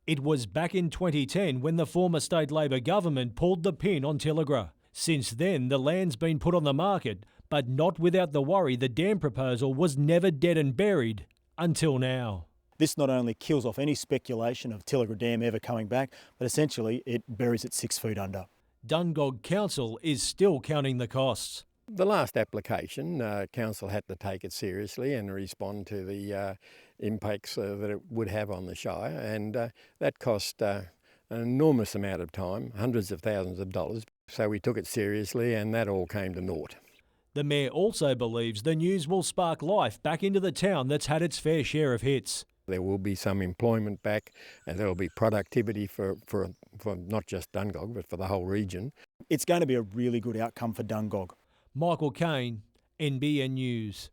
It was back in 2010 when the former state Labor government pulled the pin on Telegra. Since then, the land's been put on the market, but not without the worry the dam proposal was never dead and buried until now. This not only kills off any speculation of Telegra Dam ever coming back, but essentially it buries it 6 feet under. Dungog Council is still counting the costs. The last application, Council had to take it seriously and respond to the impacts that it would have on the Shire, and that cost an enormous amount of time, hundreds of thousands of dollars. So we took it seriously and that all came to naught. The Mayor also believes the news will spark life back into the town that's had its fair share of hits. There will be some employment back and there will be productivity for not just Dungog but for the whole region. It's going to be a really good outcome for Dungog. Michael Kane, NBN News.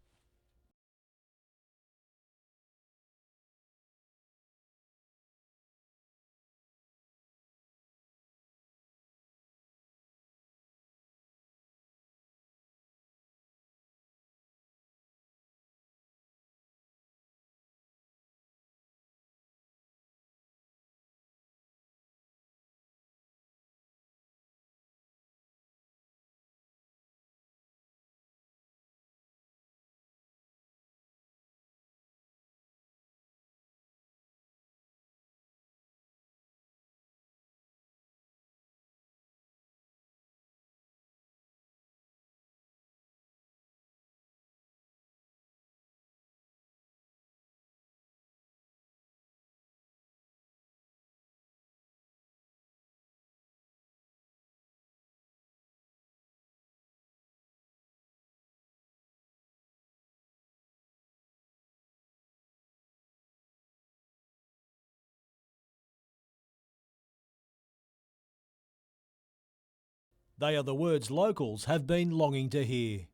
They are the words locals have been longing to hear.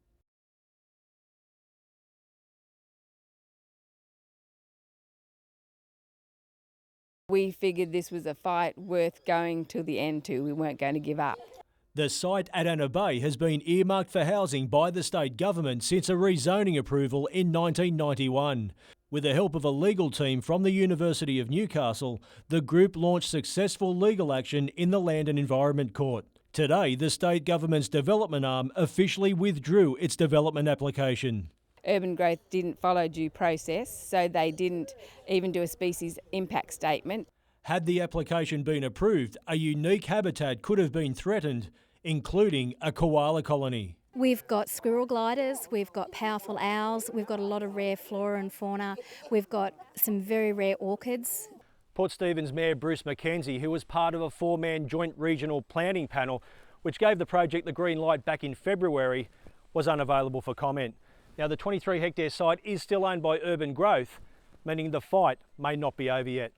We figured this was a fight worth going to the end to. We weren't going to give up. The site at Anna Bay has been earmarked for housing by the state government since a rezoning approval in 1991. With the help of a legal team from the University of Newcastle, the group launched successful legal action in the Land and Environment Court. Today, the state government's development arm officially withdrew its development application. Urban growth didn't follow due process, so they didn't even do a species impact statement. Had the application been approved, a unique habitat could have been threatened, including a koala colony. We've got squirrel gliders, we've got powerful owls, we've got a lot of rare flora and fauna, we've got some very rare orchids. Port Stephens Mayor Bruce McKenzie, who was part of a 4-man joint regional planning panel which gave the project the green light back in February, was unavailable for comment. Now, the 23-hectare site is still owned by Urban Growth, meaning the fight may not be over yet.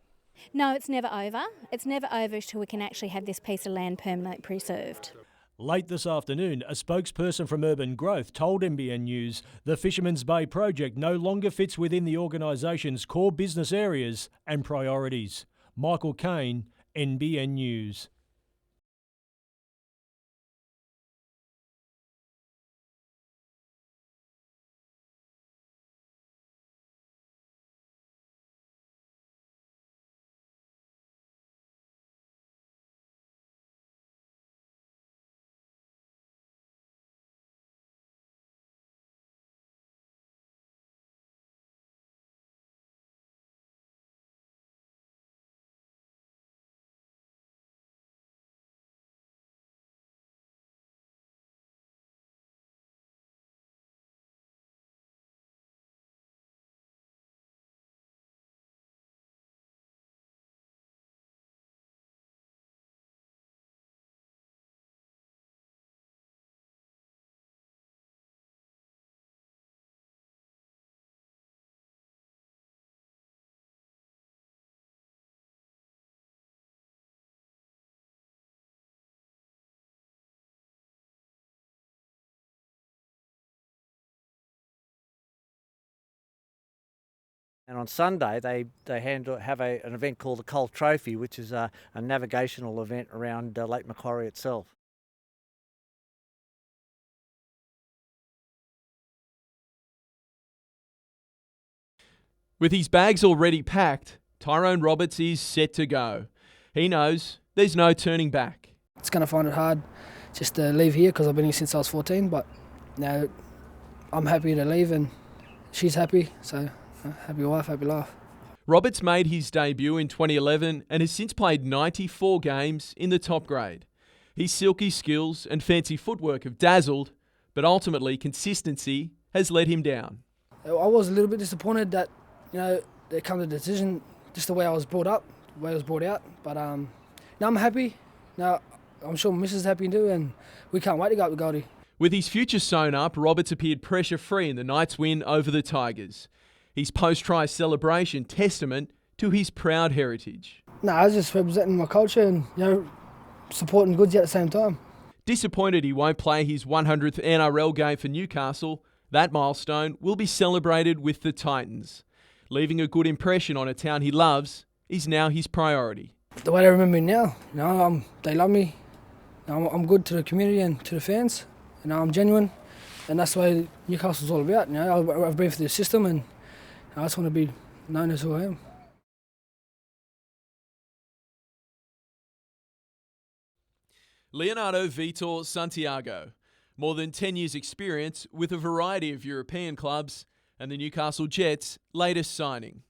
No, it's never over. It's never over until we can actually have this piece of land permanently preserved. Late this afternoon, a spokesperson from Urban Growth told NBN News the Fisherman's Bay project no longer fits within the organisation's core business areas and priorities. Michael Kane, NBN News. And on Sunday, they have an event called the Colt Trophy, which is a navigational event around Lake Macquarie itself. With his bags already packed, Tyrone Roberts is set to go. He knows there's no turning back. It's going to find it hard just to leave here because I've been here since I was 14, but now I'm happy to leave and she's happy, so happy wife, happy life. Roberts made his debut in 2011 and has since played 94 games in the top grade. His silky skills and fancy footwork have dazzled, but ultimately consistency has let him down. I was a little bit disappointed that, there comes a decision just the way I was brought up, the way I was brought out. But now I'm happy. Now I'm sure Mrs. is happy too, and we can't wait to go up to Goldie. With his future sewn up, Roberts appeared pressure-free in the Knights' win over the Tigers. His post-try celebration testament to his proud heritage. No, I was just representing my culture and supporting Goodsy at the same time. Disappointed he won't play his 100th NRL game for Newcastle, that milestone will be celebrated with the Titans. Leaving a good impression on a town he loves is now his priority. The way they remember me now, they love me. I'm good to the community and to the fans. I'm genuine, and that's the way Newcastle's all about. I've been for the system, and I just want to be known as who I am. Leonardo Vitor Santiago. More than 10 years' experience with a variety of European clubs, and the Newcastle Jets' latest signing.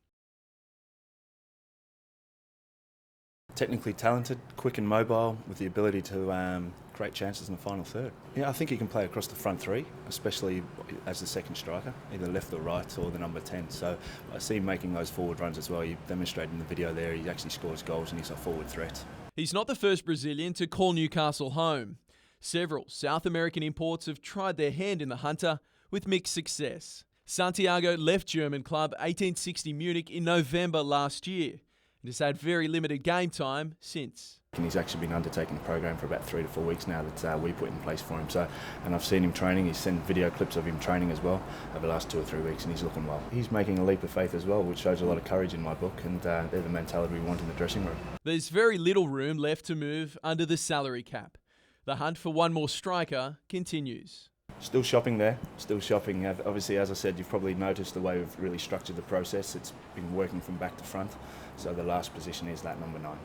Technically talented, quick and mobile, with the ability to create chances in the final third. Yeah, I think he can play across the front three, especially as the second striker, either left or right or the number 10. So I see him making those forward runs as well. He demonstrated in the video there, he actually scores goals and he's a forward threat. He's not the first Brazilian to call Newcastle home. Several South American imports have tried their hand in the hunter with mixed success. Santiago left German club 1860 Munich in November last year. He's had very limited game time since. And he's actually been undertaking the program for about 3 to 4 weeks now that we put in place for him. So, and I've seen him training. He's sent video clips of him training as well over the last 2 or 3 weeks, and he's looking well. He's making a leap of faith as well, which shows a lot of courage in my book, and they're the mentality we want in the dressing room. There's very little room left to move under the salary cap. The hunt for one more striker continues. Still shopping there, still shopping. Obviously, as I said, you've probably noticed the way we've really structured the process. It's been working from back to front. So the last position is that number 9.